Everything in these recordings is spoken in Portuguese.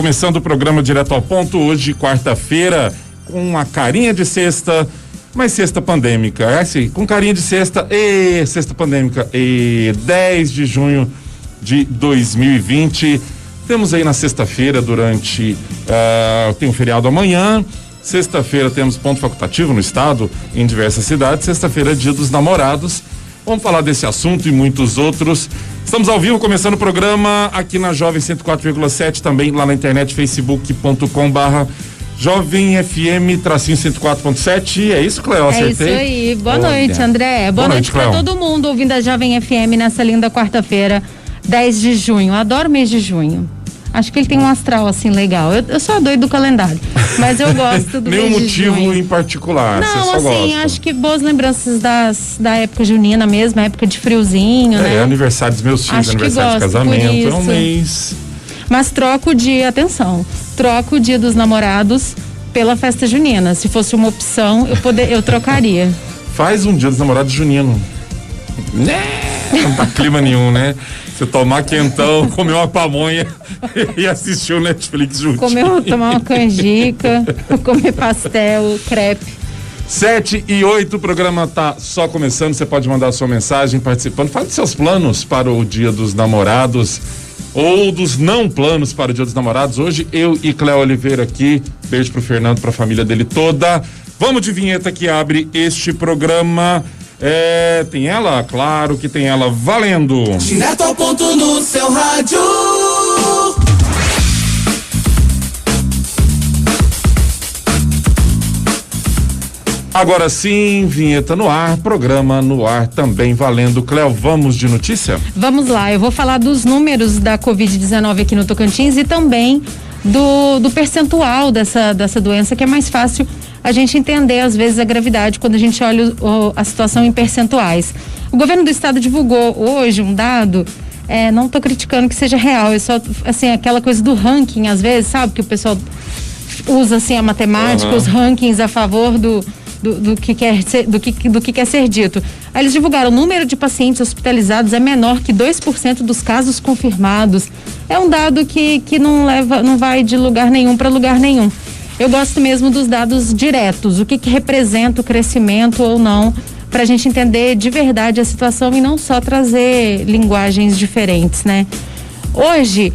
Começando o programa direto ao ponto, hoje, quarta-feira, com uma carinha de sexta, mas sexta pandêmica, é assim, com carinha de sexta, sexta pandêmica, 10 de junho de 2020. Temos aí na sexta-feira, tem um feriado amanhã. Sexta-feira temos ponto facultativo no estado, em diversas cidades. Sexta-feira é Dia dos Namorados. Vamos falar desse assunto e muitos outros. Estamos ao vivo, começando o programa aqui na Jovem 104,7, também lá na internet, facebook.com/Jovem FM _104.7. É isso, Cleo? Acertei? É isso aí. Boa noite, André. Boa noite para todo mundo ouvindo a Jovem FM nessa linda quarta-feira, 10 de junho. Adoro o mês de junho. Acho que ele tem um astral assim legal. Eu sou a doida do calendário, mas eu gosto do mês de junho. Nenhum motivo em particular, você só gosta. Acho que boas lembranças da época junina mesmo, época de friozinho, né? É aniversário dos meus filhos, aniversário de casamento, é um mês. Mas troco o dia o Dia dos Namorados pela festa junina. Se fosse uma opção, eu trocaria. Faz um Dia dos Namorados junino. Não tá clima nenhum, né? Você tomar quentão, comer uma pamonha e assistir o Netflix junto. Tomar uma canjica, comer pastel, crepe. 7:08, o programa tá só começando, você pode mandar a sua mensagem participando. Fale de seus planos para o Dia dos Namorados ou dos não planos para o Dia dos Namorados. Hoje eu e Cléo Oliveira aqui, beijo pro Fernando, pra família dele toda. Vamos de vinheta que abre este programa. Tem ela? Claro que tem ela, valendo! Direto ao ponto no seu rádio. Agora sim, vinheta no ar, programa no ar também valendo. Cléo, vamos de notícia? Vamos lá, eu vou falar dos números da Covid-19 aqui no Tocantins e também do percentual dessa doença, que é mais fácil a gente entender às vezes a gravidade quando a gente olha a situação em percentuais. O governo do estado divulgou hoje um dado, não estou criticando que seja real, é só assim, aquela coisa do ranking, às vezes, sabe, que o pessoal usa assim a matemática, os rankings a favor do que quer ser dito. Aí eles divulgaram o número de pacientes hospitalizados é menor que 2% dos casos confirmados. É um dado que não vai de lugar nenhum para lugar nenhum. Eu gosto mesmo dos dados diretos, o que representa o crescimento ou não, para a gente entender de verdade a situação e não só trazer linguagens diferentes, né? Hoje,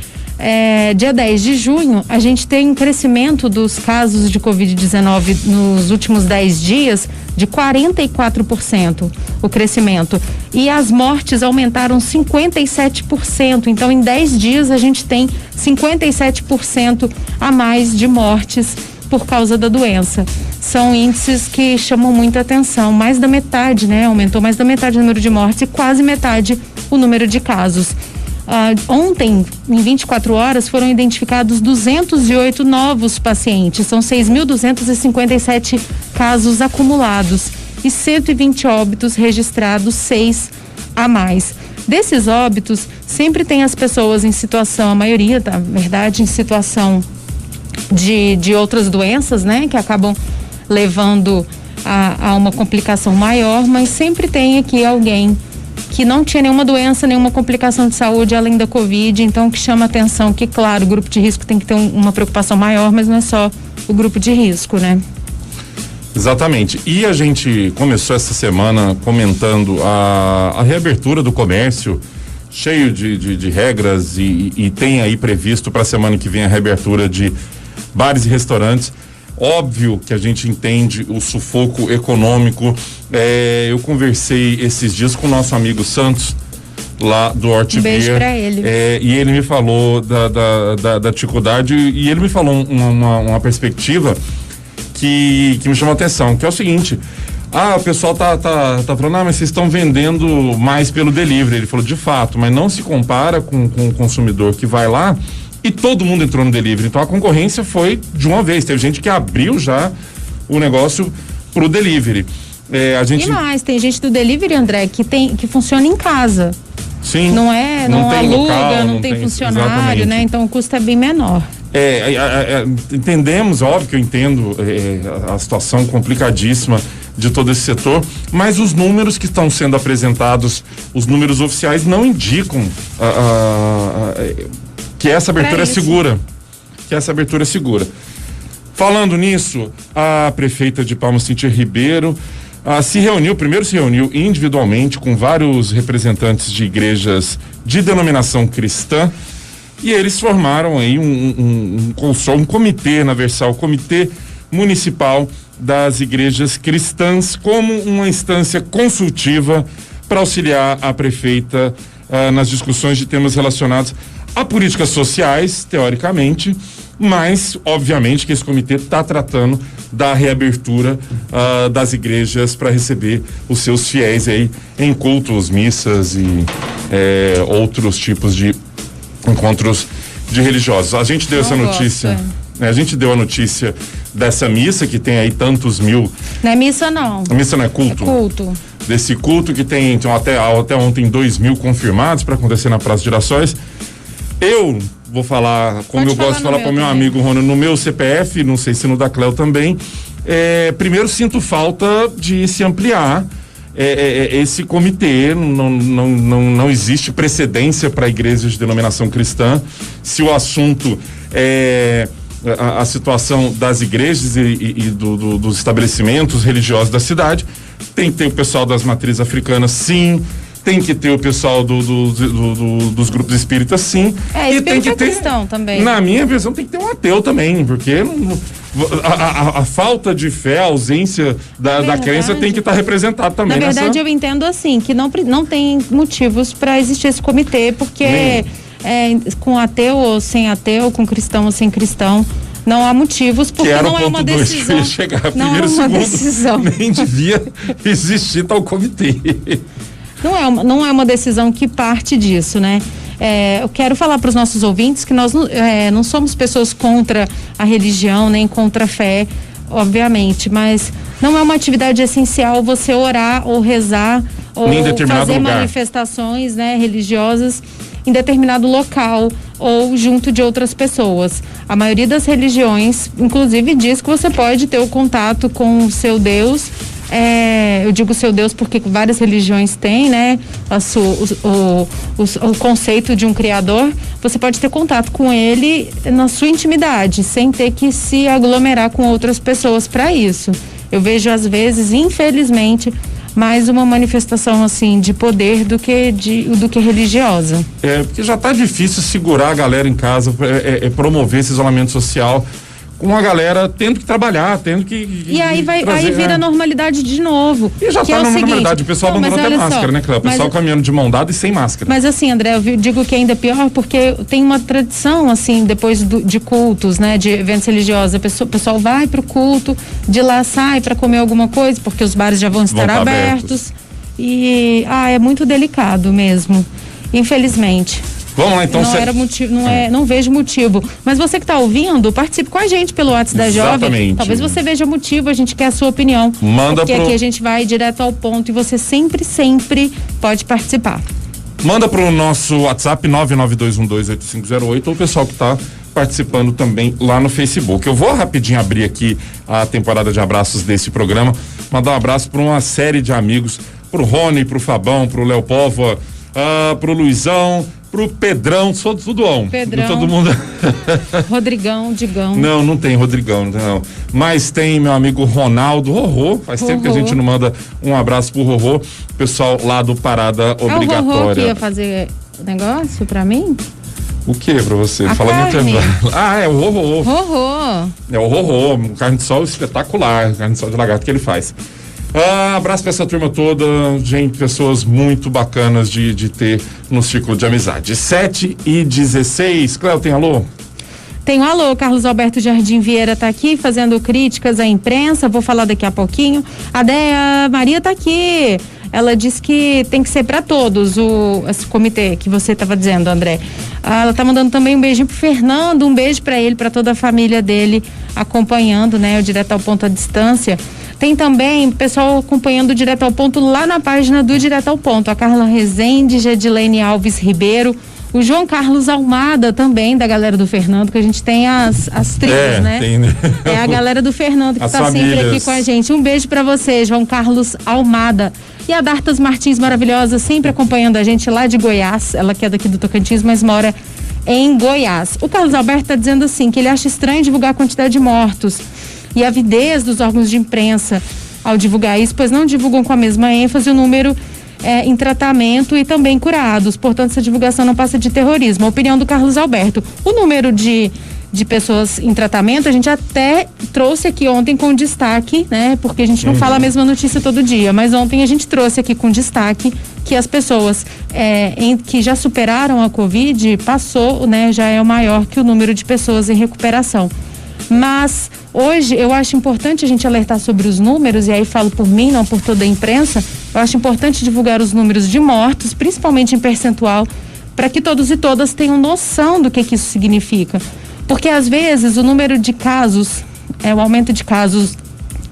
dia 10 de junho, a gente tem um crescimento dos casos de Covid-19 nos últimos 10 dias de 44%, o crescimento. E as mortes aumentaram 57%. Então, em 10 dias, a gente tem 57% a mais de mortes por causa da doença. São índices que chamam muita atenção. Mais da metade, né? Aumentou mais da metade o número de mortes e quase metade o número de casos. Ontem, em 24 horas, foram identificados 208 novos pacientes. São 6.257 casos acumulados e 120 óbitos registrados, 6 a mais. Desses óbitos, sempre tem as pessoas em situação, a maioria, na verdade, em situação de outras doenças, né? Que acabam levando a uma complicação maior, mas sempre tem aqui alguém que não tinha nenhuma doença, nenhuma complicação de saúde além da Covid, então que chama atenção que, claro, o grupo de risco tem que ter uma preocupação maior, mas não é só o grupo de risco, né? Exatamente. E a gente começou essa semana comentando a reabertura do comércio, cheio de regras e tem aí previsto para a semana que vem a reabertura de bares e restaurantes. Óbvio que a gente entende o sufoco econômico. Eu conversei esses dias com o nosso amigo Santos, lá do Hort Beer. Beijo pra ele. E ele me falou da dificuldade e ele me falou uma perspectiva que me chamou a atenção, que é o seguinte: o pessoal tá falando, mas vocês estão vendendo mais pelo delivery. Ele falou, de fato, mas não se compara com o consumidor que vai lá. E todo mundo entrou no delivery, então a concorrência foi de uma vez. Teve gente que abriu já o negócio pro delivery. E mais, tem gente do delivery, André, que funciona em casa. Sim. Não aluga, local, não tem funcionário, exatamente, né? Então o custo é bem menor. Entendemos, óbvio que eu entendo a situação complicadíssima de todo esse setor, mas os números que estão sendo apresentados, os números oficiais, não indicam que essa abertura é segura. que essa abertura é segura. Falando nisso, a prefeita de Palmas, Cíntia Ribeiro, primeiro se reuniu individualmente com vários representantes de igrejas de denominação cristã, e eles formaram aí um comitê, na Versal, Comitê Municipal das Igrejas Cristãs, como uma instância consultiva para auxiliar a prefeita nas discussões de temas relacionados a políticas sociais, teoricamente, mas, obviamente, que esse comitê está tratando da reabertura das igrejas para receber os seus fiéis aí em cultos, missas e outros tipos de encontros de religiosos. A gente deu essa notícia, a gente deu a notícia dessa missa que tem aí tantos mil. Não é missa, não. A missa não é culto? É culto. Desse culto que tem, então, até ontem 2.000 confirmados para acontecer na Praça de Girassóis. Eu vou falar, como eu gosto de falar para o meu amigo Ronald, no meu CPF, não sei se no da Cléo também, primeiro sinto falta de se ampliar esse comitê, não existe precedência para igrejas de denominação cristã. Se o assunto é a situação das igrejas e dos estabelecimentos religiosos da cidade, tem que ter o pessoal das matrizes africanas, sim. Tem que ter o pessoal dos grupos espíritas, sim. E tem que ter cristão também. Na minha visão, tem que ter um ateu também, porque a falta de fé, a ausência da crença tem que estar representada também. Na verdade, eu entendo assim, que não tem motivos para existir esse comitê, porque com ateu ou sem ateu, com cristão ou sem cristão, não há motivos, porque não é uma decisão. Não é uma decisão. Nem devia existir tal comitê. Não é uma decisão que parte disso, né? Eu quero falar para os nossos ouvintes que nós não somos pessoas contra a religião, nem contra a fé, obviamente, mas não é uma atividade essencial você orar ou rezar ou fazer manifestações, né, religiosas em determinado local ou junto de outras pessoas. A maioria das religiões, inclusive, diz que você pode ter o contato com o seu Deus. Eu digo seu Deus porque várias religiões têm, né? O conceito de um criador. Você pode ter contato com ele na sua intimidade, sem ter que se aglomerar com outras pessoas para isso. Eu vejo, às vezes, infelizmente, mais uma manifestação assim de poder do que religiosa. Porque já tá difícil segurar a galera em casa, promover esse isolamento social, com a galera tendo que trabalhar, tendo que e aí vira normalidade de novo. E já tá na normalidade, o pessoal abandonou até máscara, né, Cléo? O pessoal caminhando de mão dada e sem máscara. Mas assim, André, eu digo que ainda é pior porque tem uma tradição, assim, depois de cultos, né, de eventos religiosos, o pessoal vai pro culto, de lá sai para comer alguma coisa, porque os bares já vão estar abertos. E é muito delicado mesmo, infelizmente. Vamos lá, então. Não vejo motivo. Mas você que está ouvindo, participe com a gente pelo WhatsApp da Jovem. Talvez você veja motivo, a gente quer a sua opinião. Porque aqui a gente vai direto ao ponto e você sempre pode participar. Manda pro nosso WhatsApp 992128508 ou o pessoal que está participando também lá no Facebook. Eu vou rapidinho abrir aqui a temporada de abraços desse programa, mandar um abraço para uma série de amigos, pro Rony, pro Fabão, pro Léo Póvoa, pro Luizão, pro Pedrão, tudão. Pedrão. Todo mundo. Rodrigão, Digão. Não tem Rodrigão, não. Mas tem meu amigo Ronaldo, Rorô. Faz tempo que a gente não manda um abraço pro Rorô. Pessoal lá do Parada Obrigatória. É o Rorô que ia fazer negócio pra mim? O que pra você? Fala carne. É o Rorô. Rorô. É o Rorô, um carne de sol espetacular, carne de sol de lagarto que ele faz. Abraço pra essa turma toda, gente, pessoas muito bacanas de ter no círculo de amizade. 7h16, Cléo, tem alô? Tenho alô, Carlos Alberto Jardim Vieira tá aqui fazendo críticas à imprensa, vou falar daqui a pouquinho. A Déia Maria tá aqui, ela disse que tem que ser para todos esse comitê que você estava dizendo, André. Ela tá mandando também um beijinho pro Fernando, um beijo para ele, para toda a família dele acompanhando, né, o Direto ao Ponto à Distância. Tem também pessoal acompanhando o Direto ao Ponto lá na página do Direto ao Ponto. A Carla Rezende, Gedilene Alves Ribeiro, o João Carlos Almada também, da galera do Fernando, que a gente tem as tribos, né? Tem, né? É a galera do Fernando que está sempre aqui com a gente. Um beijo para você, João Carlos Almada. E a Dartas Martins, maravilhosa, sempre acompanhando a gente lá de Goiás. Ela que é daqui do Tocantins, mas mora em Goiás. O Carlos Alberto está dizendo assim, que ele acha estranho divulgar a quantidade de mortos e a avidez dos órgãos de imprensa ao divulgar isso, pois não divulgam com a mesma ênfase o número em tratamento e também curados. Portanto, essa divulgação não passa de terrorismo. A opinião do Carlos Alberto. O número de pessoas em tratamento, a gente até trouxe aqui ontem com destaque, né? Porque a gente não fala a mesma notícia todo dia, mas ontem a gente trouxe aqui com destaque que as pessoas que já superaram a Covid passou, né? Já é o maior que o número de pessoas em recuperação. Mas hoje eu acho importante a gente alertar sobre os números, e aí falo por mim, não por toda a imprensa. Eu acho importante divulgar os números de mortos, principalmente em percentual, para que todos e todas tenham noção do que isso significa. Porque às vezes o número de casos, o aumento de casos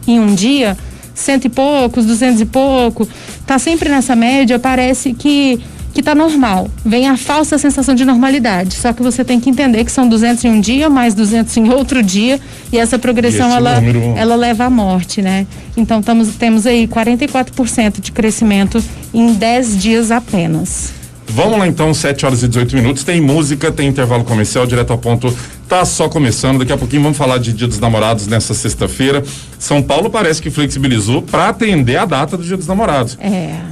em um dia, 100 e poucos, 200 e pouco, tá sempre nessa média, parece que tá normal. Vem a falsa sensação de normalidade. Só que você tem que entender que são 200 em um dia, mais 200 em outro dia, e essa progressão ela leva à morte, né? Então temos aí 44% de crescimento em 10 dias apenas. Vamos lá então, 7h18, tem música, tem intervalo comercial, direto ao ponto, tá só começando, daqui a pouquinho vamos falar de Dia dos Namorados nessa sexta-feira. São Paulo parece que flexibilizou para atender a data do Dia dos Namorados.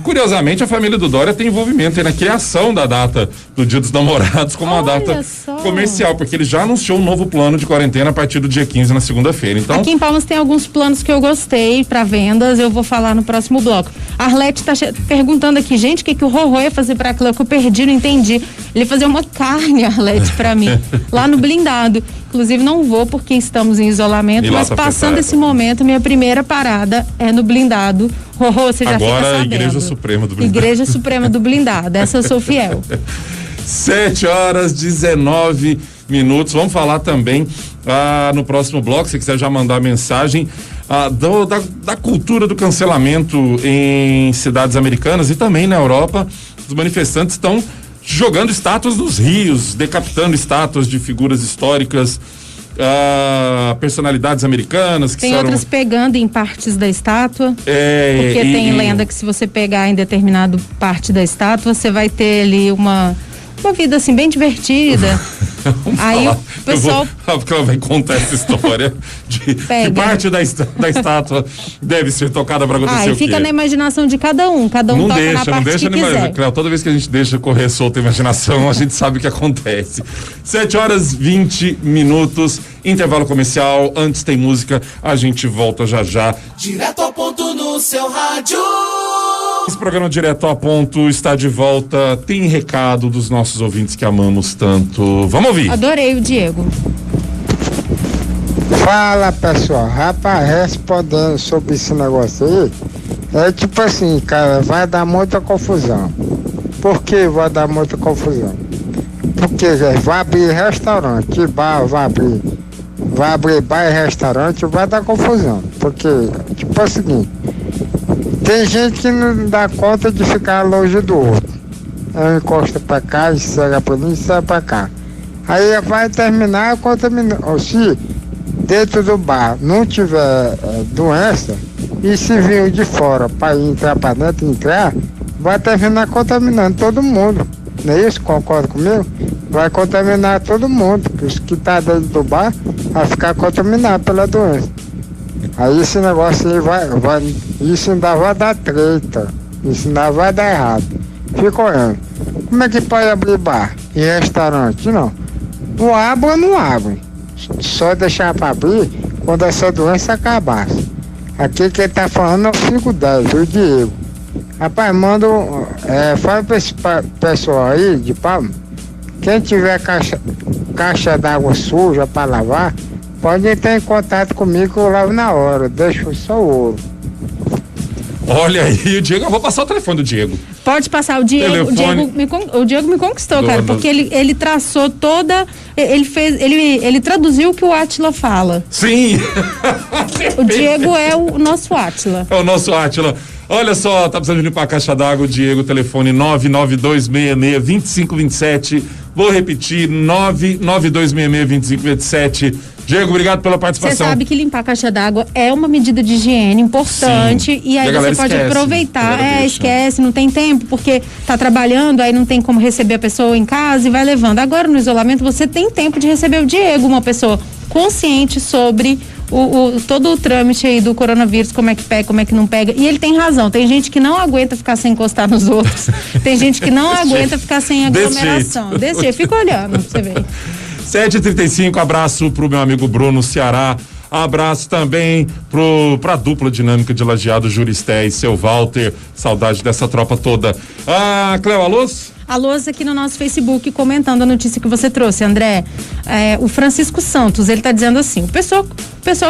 Curiosamente, a família do Dória tem envolvimento aí na criação da data do Dia dos Namorados como uma data comercial, porque ele já anunciou um novo plano de quarentena a partir do dia 15 na segunda-feira. Então, aqui em Palmas tem alguns planos que eu gostei para vendas, eu vou falar no próximo bloco. A Arlete tá perguntando aqui, gente, o que o Rorô ia fazer para aquilo que eu perdi, não entendi. Ele ia fazer uma carne, Arlete, para mim, lá no blindado. Inclusive não vou porque estamos em isolamento, mas passando esse momento, minha primeira parada é no blindado. Rorô, você já fica sabendo. Agora a Igreja Suprema do Blindado. Igreja Suprema do Blindado, essa eu sou fiel. 7h19. Vamos falar também no próximo bloco, se quiser já mandar mensagem da cultura do cancelamento em cidades americanas e também na Europa. Os manifestantes estão jogando estátuas nos rios, decapitando estátuas de figuras históricas, personalidades americanas. Tem outras pegando em partes da estátua, porque tem lenda que se você pegar em determinado parte da estátua, você vai ter ali uma vida assim bem divertida. Aí o pessoal porque ela vai contar essa história de parte da estátua deve ser tocada para acontecer o quê? Fica na imaginação de cada um toca na parte que quiser. Toda vez que a gente deixa correr solta a imaginação, a gente sabe o que acontece. 7h20, intervalo comercial, antes tem música, a gente volta já. Direto ao ponto no seu rádio. Esse programa Direto ao Ponto está de volta. Tem recado dos nossos ouvintes que amamos tanto. Vamos ouvir. Adorei o Diego. Fala, pessoal. Rapaz, respondendo sobre esse negócio aí, é tipo assim, cara, vai dar muita confusão. Por que vai dar muita confusão? Porque vai abrir restaurante, bar, vai abrir bar e restaurante, vai dar confusão. Porque, tipo é o seguinte, tem gente que não dá conta de ficar longe do outro. Ela encosta pra cá, segue pra mim, segue pra cá. Aí vai terminar contaminando. Se dentro do bar não tiver doença, e se vir de fora para entrar pra dentro, vai terminar contaminando todo mundo. Não é isso? Concorda comigo? Vai contaminar todo mundo. Os que tá dentro do bar vai ficar contaminado pela doença. Aí esse negócio aí isso ainda vai dar treta, isso ainda vai dar errado. Fica olhando. Como é que pode abrir bar e restaurante? Não abre. Só deixar para abrir quando essa doença acabasse. Aqui quem tá falando é o 510, o Diego. Rapaz, fala pra esse pessoal aí de Palma, quem tiver caixa d'água suja para lavar, pode entrar em contato comigo que eu lavo na hora, deixo só o ouro. Olha aí, o Diego, eu vou passar o telefone do Diego. Pode passar, o Diego me conquistou, cara, porque ele traçou toda, ele traduziu o que o Átila fala. Sim! O Diego é o nosso Átila. É o nosso Átila. Olha só, tá precisando de limpar a caixa d'água, Diego, telefone 99266-2527. Vou repetir, 99266-2527. Diego, obrigado pela participação. Você sabe que limpar a caixa d'água é uma medida de higiene importante. Sim. E aí você pode aproveitar. Esquece, não tem tempo, porque tá trabalhando, aí não tem como receber a pessoa em casa e vai levando. Agora no isolamento você tem tempo de receber o Diego, uma pessoa consciente sobre todo o trâmite aí do coronavírus, como é que pega, como é que não pega. E ele tem razão, tem gente que não aguenta ficar sem encostar nos outros, tem gente que não aguenta ficar sem aglomeração. Desse jeito, fica olhando, você vê. 7h35, abraço pro meu amigo Bruno Ceará, abraço também pra dupla dinâmica de Lajeado, Juristé e seu Walter, saudade dessa tropa toda. Cléo, alôs? Alôs aqui no nosso Facebook comentando a notícia que você trouxe, André. O Francisco Santos, ele tá dizendo assim, o pessoal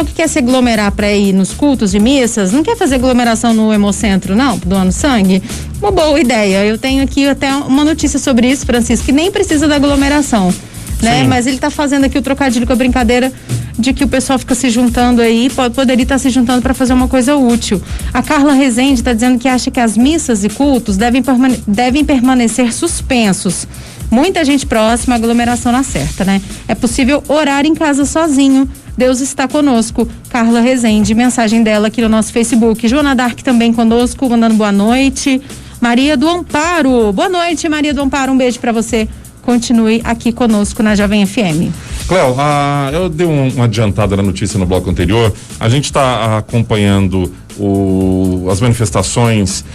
que quer se aglomerar para ir nos cultos de missas, não quer fazer aglomeração no Hemocentro, não, doando sangue? Uma boa ideia. Eu tenho aqui até uma notícia sobre isso, Francisco, que nem precisa da aglomeração, né? Mas ele tá fazendo aqui o trocadilho com a brincadeira de que o pessoal fica se juntando aí, poderia estar se juntando para fazer uma coisa útil. A Carla Rezende está dizendo que acha que as missas e cultos devem permanecer suspensos. Muita gente próxima, aglomeração na certa, né? É possível orar em casa sozinho. Deus está conosco. Carla Rezende, mensagem dela aqui no nosso Facebook. Joana Dark também conosco, mandando boa noite. Maria do Amparo, boa noite, Maria do Amparo, um beijo para você. Continue aqui conosco na Jovem FM. Cléo, eu dei uma adiantada na notícia no bloco anterior. A gente está acompanhando as manifestações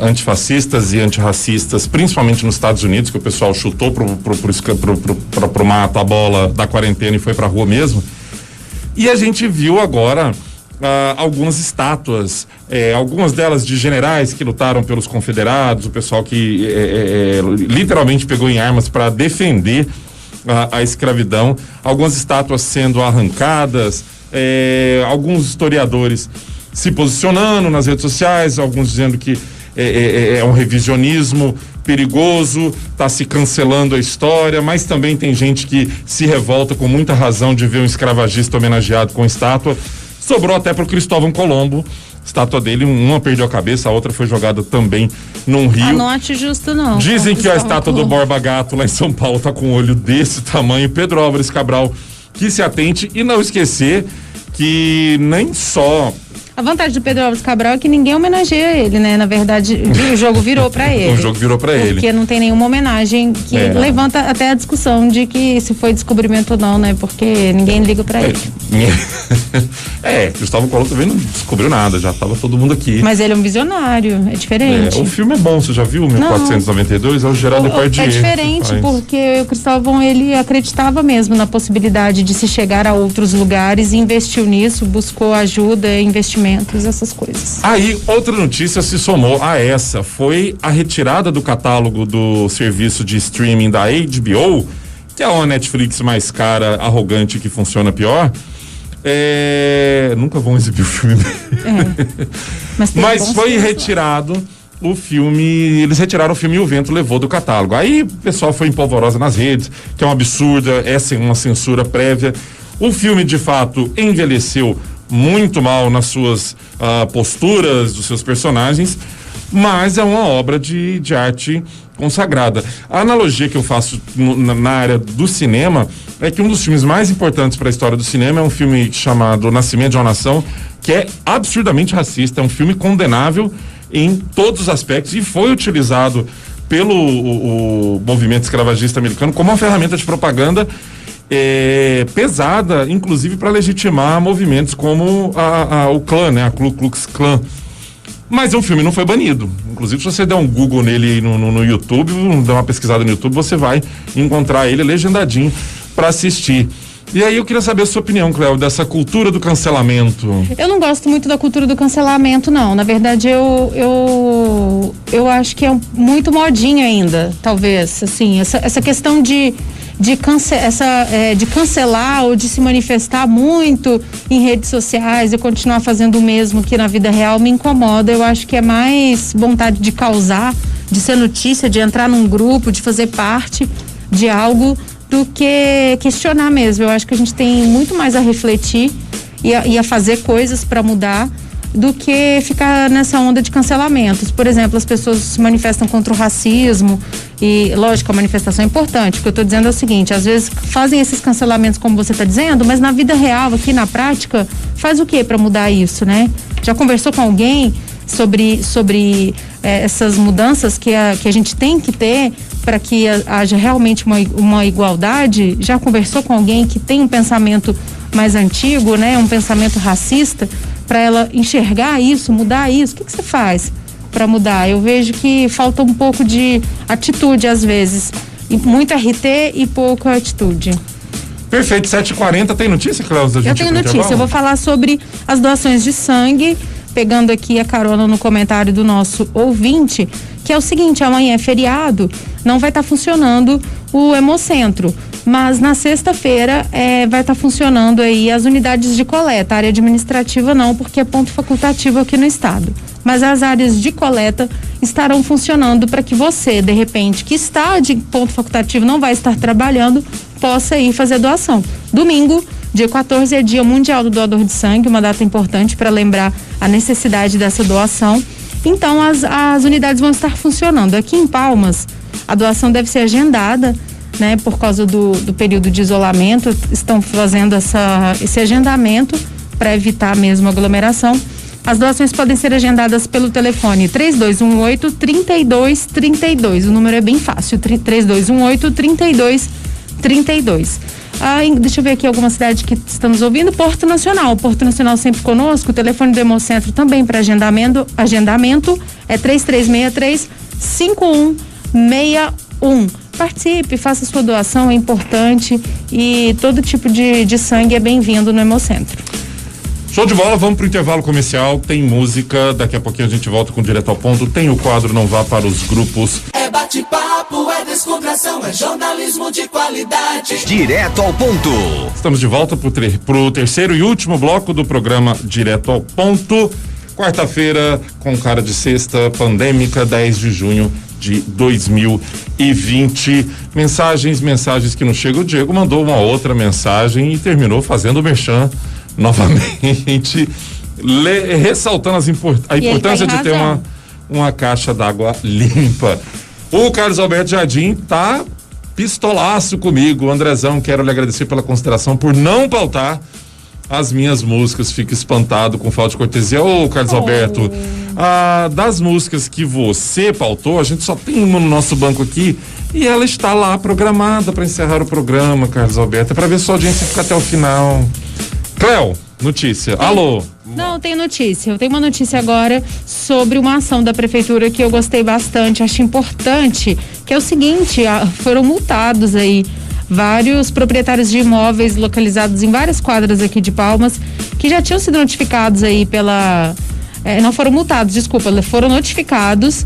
antifascistas e antirracistas, principalmente nos Estados Unidos, que o pessoal chutou pro mato a bola da quarentena e foi pra rua mesmo. E a gente viu agora algumas estátuas, algumas delas de generais que lutaram pelos confederados, o pessoal que literalmente pegou em armas para defender a escravidão, algumas estátuas sendo arrancadas, alguns historiadores se posicionando nas redes sociais, alguns dizendo que é um revisionismo perigoso, está se cancelando a história, mas também tem gente que se revolta com muita razão de ver um escravagista homenageado com estátua. Sobrou até pro Cristóvão Colombo, estátua dele, uma perdeu a cabeça, a outra foi jogada também num rio. Não acho justo, não. Dizem que a estátua do Borba Gato lá em São Paulo tá com um olho desse tamanho. Pedro Álvares Cabral, que se atente e não esquecer que nem só... A vantagem do Pedro Álvares Cabral é que ninguém homenageia ele, né? Na verdade, o jogo virou pra ele. O jogo virou pra ele. Porque não tem nenhuma homenagem que levanta até a discussão de que se foi descobrimento ou não, né? Porque ninguém liga pra ele. Cristóvão Colombo também não descobriu nada, já tava todo mundo aqui. Mas ele é um visionário, é diferente. O filme é bom, você já viu? 1492, é o Geraldo Depardieu. É diferente, porque o Cristóvão, ele acreditava mesmo na possibilidade de se chegar a outros lugares e investiu nisso, buscou ajuda, investimentos, essas coisas. Aí, outra notícia se somou a essa, foi a retirada do catálogo do serviço de streaming da HBO, que é uma Netflix mais cara, arrogante, que funciona pior. Nunca vão exibir o filme. Mas foi retirado o filme, eles retiraram o filme e o vento levou do catálogo. Aí o pessoal foi em polvorosa nas redes, que é um absurdo, essa é uma censura prévia. O filme, de fato, envelheceu muito mal nas suas posturas dos seus personagens, mas é uma obra de arte consagrada. A analogia que eu faço na área do cinema é que um dos filmes mais importantes para a história do cinema é um filme chamado Nascimento de uma Nação, que é absurdamente racista, é um filme condenável em todos os aspectos e foi utilizado pelo o movimento escravagista americano como uma ferramenta de propaganda pesada, inclusive para legitimar movimentos como o clã, né? A Ku Klux Klan. Mas o filme não foi banido. Inclusive, se você der um Google nele no YouTube, der uma pesquisada no YouTube, você vai encontrar ele legendadinho para assistir. E aí eu queria saber a sua opinião, Cléo, dessa cultura do cancelamento. Eu não gosto muito da cultura do cancelamento, não. Na verdade, eu acho que é muito modinha ainda, talvez, assim, essa questão de cancelar ou de se manifestar muito em redes sociais e continuar fazendo o mesmo que na vida real me incomoda. Eu acho que é mais vontade de causar, de ser notícia, de entrar num grupo, de fazer parte de algo do que questionar mesmo. Eu acho que a gente tem muito mais a refletir e a fazer coisas para mudar do que ficar nessa onda de cancelamentos. Por exemplo, as pessoas se manifestam contra o racismo e, lógico, a manifestação é importante. O que eu estou dizendo é o seguinte, às vezes fazem esses cancelamentos como você está dizendo, mas na vida real, aqui na prática, faz o que para mudar isso, né? Já conversou com alguém sobre essas mudanças que a gente tem que ter para que haja realmente uma igualdade? Já conversou com alguém que tem um pensamento mais antigo, né? Um pensamento racista, para ela enxergar isso, mudar isso? O que você faz para mudar? Eu vejo que falta um pouco de atitude às vezes, e muito RT e pouca atitude. Perfeito, 7h40, tem notícia, Cláudia? Eu tenho notícia, eu vou falar sobre as doações de sangue, pegando aqui a carona no comentário do nosso ouvinte, que é o seguinte: amanhã é feriado, não vai estar funcionando o Hemocentro, mas na sexta-feira vai estar funcionando aí as unidades de coleta. A área administrativa não, porque é ponto facultativo aqui no estado, mas as áreas de coleta estarão funcionando para que você, de repente, que está de ponto facultativo, não vai estar trabalhando, possa ir fazer doação. Domingo, dia 14, é Dia Mundial do Doador de Sangue, uma data importante para lembrar a necessidade dessa doação. Então, as unidades vão estar funcionando. Aqui em Palmas, a doação deve ser agendada, né? Por causa do período de isolamento, estão fazendo esse agendamento para evitar mesmo aglomeração. As doações podem ser agendadas pelo telefone 3218-3232. O número é bem fácil, 3218-3232. Deixa eu ver aqui alguma cidade que estamos ouvindo. Porto Nacional sempre conosco. O telefone do Hemocentro também para agendamento é 3363-5161. Participe, faça sua doação, é importante, e todo tipo de sangue é bem-vindo no Hemocentro. Show de bola, vamos pro intervalo comercial, tem música, daqui a pouquinho a gente volta com Direto ao Ponto, tem o quadro Não Vá para os Grupos. É bate-papo, é descontração, é jornalismo de qualidade. Direto ao Ponto. Estamos de volta pro terceiro e último bloco do programa Direto ao Ponto. Quarta-feira, com cara de sexta, pandêmica, 10 de junho de 2020. Mensagens que não chegam. O Diego mandou uma outra mensagem e terminou fazendo o merchan novamente, ressaltando a importância de ter uma caixa d'água limpa. O Carlos Alberto Jardim tá pistolaço comigo. Andrezão, quero lhe agradecer pela consideração por não pautar as minhas músicas. Fico espantado com falta de cortesia. Ô, Carlos Alberto, das músicas que você pautou, a gente só tem uma no nosso banco aqui e ela está lá programada para encerrar o programa, Carlos Alberto, para ver se a audiência fica até o final. Cléo, notícia. Alô? Não, tem notícia. Eu tenho uma notícia agora sobre uma ação da prefeitura que eu gostei bastante, acho importante, que é o seguinte: foram multados aí vários proprietários de imóveis localizados em várias quadras aqui de Palmas, que já tinham sido notificados aí não foram multados, desculpa, foram notificados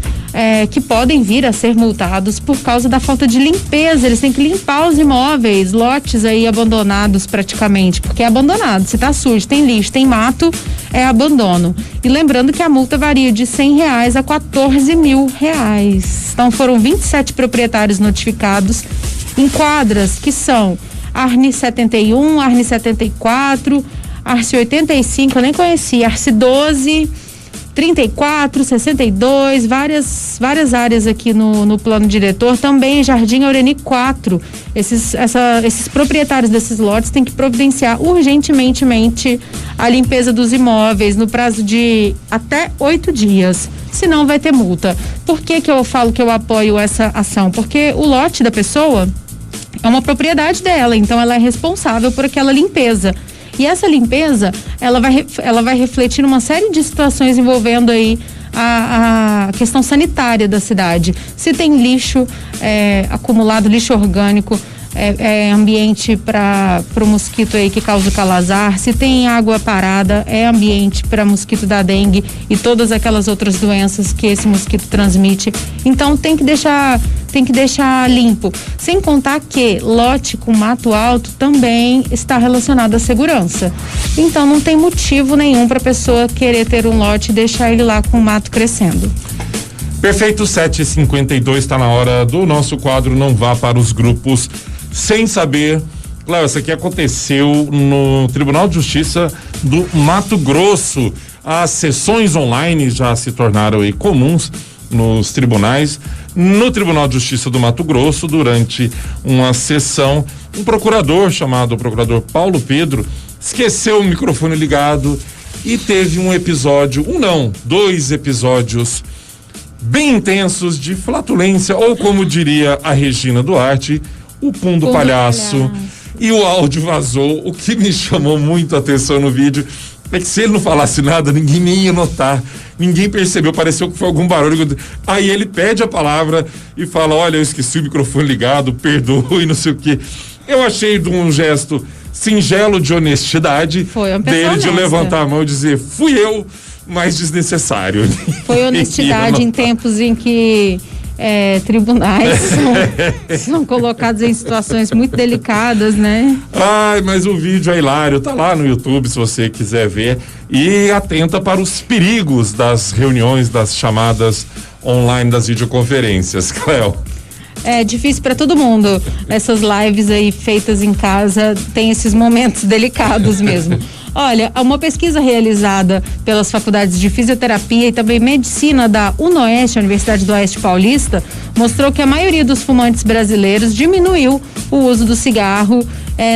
que podem vir a ser multados por causa da falta de limpeza. Eles têm que limpar os imóveis, lotes aí abandonados praticamente, porque é abandonado, se tá sujo, tem lixo, tem mato, é abandono. E lembrando que a multa varia de R$100 a R$14.000. Então foram 27 proprietários notificados em quadras que são Arne 71, Arne 74, Arce 85, eu nem conhecia, Arce 12, 34, 62, várias áreas aqui no plano diretor, também Jardim Aureni 4. Esses proprietários desses lotes têm que providenciar urgentemente a limpeza dos imóveis no prazo de até 8 dias, senão vai ter multa. Por que eu falo que eu apoio essa ação? Porque o lote da pessoa é uma propriedade dela, então ela é responsável por aquela limpeza. E essa limpeza, ela vai refletir numa série de situações envolvendo aí a questão sanitária da cidade. Se tem lixo acumulado, lixo orgânico, ambiente para o mosquito aí que causa o calazar. Se tem água parada, é ambiente para mosquito da dengue e todas aquelas outras doenças que esse mosquito transmite. Então tem que deixar limpo. Sem contar que lote com mato alto também está relacionado à segurança. Então não tem motivo nenhum para a pessoa querer ter um lote e deixar ele lá com o mato crescendo. Perfeito, 7h52, está na hora do nosso quadro Não Vá para os Grupos Sem Saber. Claro, isso aqui aconteceu no Tribunal de Justiça do Mato Grosso. As sessões online já se tornaram aí comuns nos tribunais. No Tribunal de Justiça do Mato Grosso, durante uma sessão, um procurador chamado procurador Paulo Pedro esqueceu o microfone ligado e teve um episódio, dois episódios bem intensos de flatulência, ou como diria a Regina Duarte, o pum do palhaço. E o áudio vazou. O que me chamou muito a atenção no vídeo é que se ele não falasse nada, ninguém nem ia notar, ninguém percebeu, pareceu que foi algum barulho. Aí ele pede a palavra e fala: olha, eu esqueci o microfone ligado, perdoe, não sei o quê. Eu achei de um gesto singelo de honestidade dele, de levantar a mão e dizer: fui eu, mas desnecessário. Foi honestidade em tempos em que tribunais são colocados em situações muito delicadas, né? Ai, mas o vídeo é hilário, tá lá no YouTube se você quiser ver. E atenta para os perigos das reuniões, das chamadas online, das videoconferências, Cléo. É difícil para todo mundo. Essas lives aí feitas em casa tem esses momentos delicados mesmo. Olha, uma pesquisa realizada pelas faculdades de fisioterapia e também medicina da UNOeste, Universidade do Oeste Paulista, mostrou que a maioria dos fumantes brasileiros diminuiu o uso do cigarro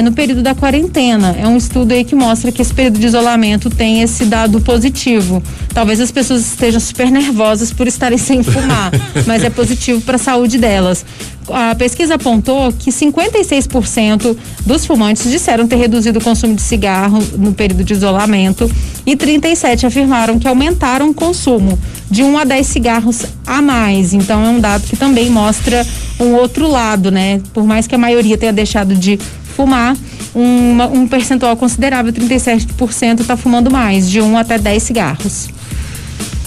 no período da quarentena. É um estudo aí que mostra que esse período de isolamento tem esse dado positivo. Talvez as pessoas estejam super nervosas por estarem sem fumar, mas é positivo para a saúde delas. A pesquisa apontou que 56% dos fumantes disseram ter reduzido o consumo de cigarro no período de isolamento e 37% afirmaram que aumentaram o consumo de 1 a 10 cigarros a mais. Então é um dado que também mostra um outro lado, né? Por mais que a maioria tenha deixado de fumar, um percentual considerável, 37%, está fumando mais, de 1 até 10 cigarros.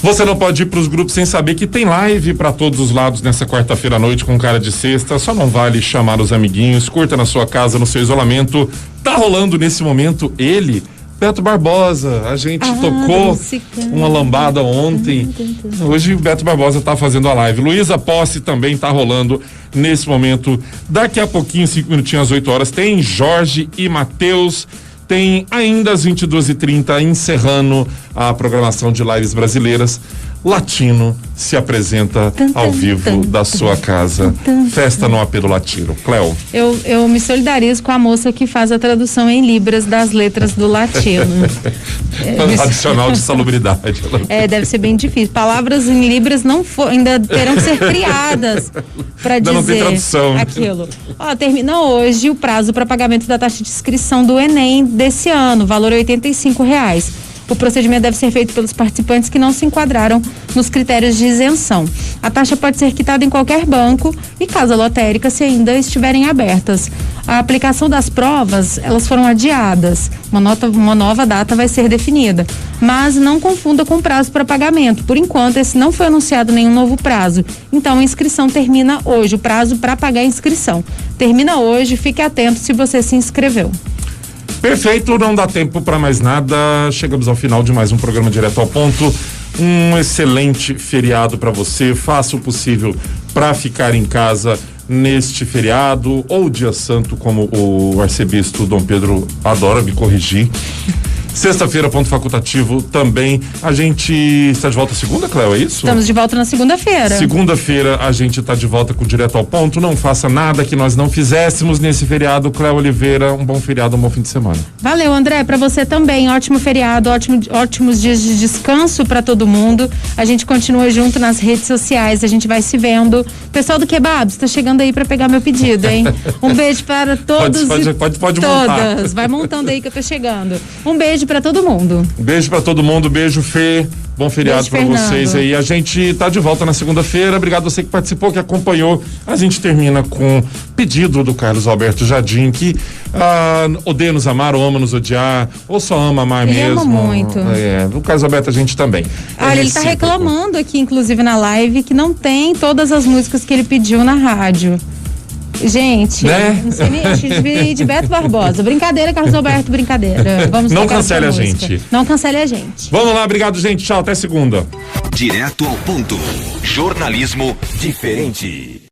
Você não pode ir para os grupos sem saber que tem live para todos os lados nessa quarta-feira à noite com cara de sexta. Só não vale chamar os amiguinhos, curta na sua casa, no seu isolamento. Tá rolando nesse momento ele, Beto Barbosa. A gente tocou uma lambada ontem. Hoje o Beto Barbosa tá fazendo a live. Luísa Posse também tá rolando nesse momento. Daqui a pouquinho, 5 minutinhos às 8 horas, tem Jorge e Matheus. Tem ainda às 22h30, encerrando a programação de lives brasileiras. Latino se apresenta ao vivo da sua casa. Festa no apelo latino. Cléo. Eu me solidarizo com a moça que faz a tradução em libras das letras do latino. Adicional de salubridade. Deve ser bem difícil. Palavras em libras ainda terão que ser criadas para dizer não tem tradução. Aquilo. Termina hoje o prazo para pagamento da taxa de inscrição do Enem desse ano. O valor é R$85. O procedimento deve ser feito pelos participantes que não se enquadraram nos critérios de isenção. A taxa pode ser quitada em qualquer banco e casa lotérica se ainda estiverem abertas. A aplicação das provas, elas foram adiadas. Uma nova data vai ser definida. Mas não confunda com prazo para pagamento. Por enquanto, esse não foi anunciado nenhum novo prazo. Então, a inscrição termina hoje. O prazo para pagar a inscrição termina hoje. Fique atento se você se inscreveu. Perfeito, não dá tempo para mais nada. Chegamos ao final de mais um programa Direto ao Ponto. Um excelente feriado para você. Faça o possível para ficar em casa neste feriado ou dia santo, como o arcebispo Dom Pedro adora me corrigir. Sexta-feira, ponto facultativo também. A gente está de volta segunda, Cléo, é isso? Estamos de volta na segunda-feira. Segunda-feira a gente está de volta com Direto ao Ponto. Não faça nada que nós não fizéssemos nesse feriado. Cléo Oliveira, um bom feriado, um bom fim de semana. Valeu, André, para você também. Ótimo feriado, ótimos dias de descanso para todo mundo. A gente continua junto nas redes sociais, a gente vai se vendo. Pessoal do Kebab, está chegando aí para pegar meu pedido, hein? Um beijo para todos pode todas. Montar. Vai montando aí que eu tô chegando. Um beijo para todo mundo. Beijo para todo mundo, beijo Fê, bom feriado para vocês aí. A gente tá de volta na segunda-feira. Obrigado você que participou, que acompanhou. A gente termina com pedido do Carlos Alberto Jardim, que odeia nos amar ou ama nos odiar, ou só ama amar ele mesmo. Ama muito. O Carlos Alberto a gente também. Olha, ele tá reclamando aqui, inclusive na live, que não tem todas as músicas que ele pediu na rádio. Gente, né? Não sei nem de Beto Barbosa. Brincadeira, Carlos Alberto, brincadeira. Vamos não cancele a gente. Não cancele a gente. Vamos lá, obrigado, gente. Tchau, até segunda. Direto ao ponto. Jornalismo diferente.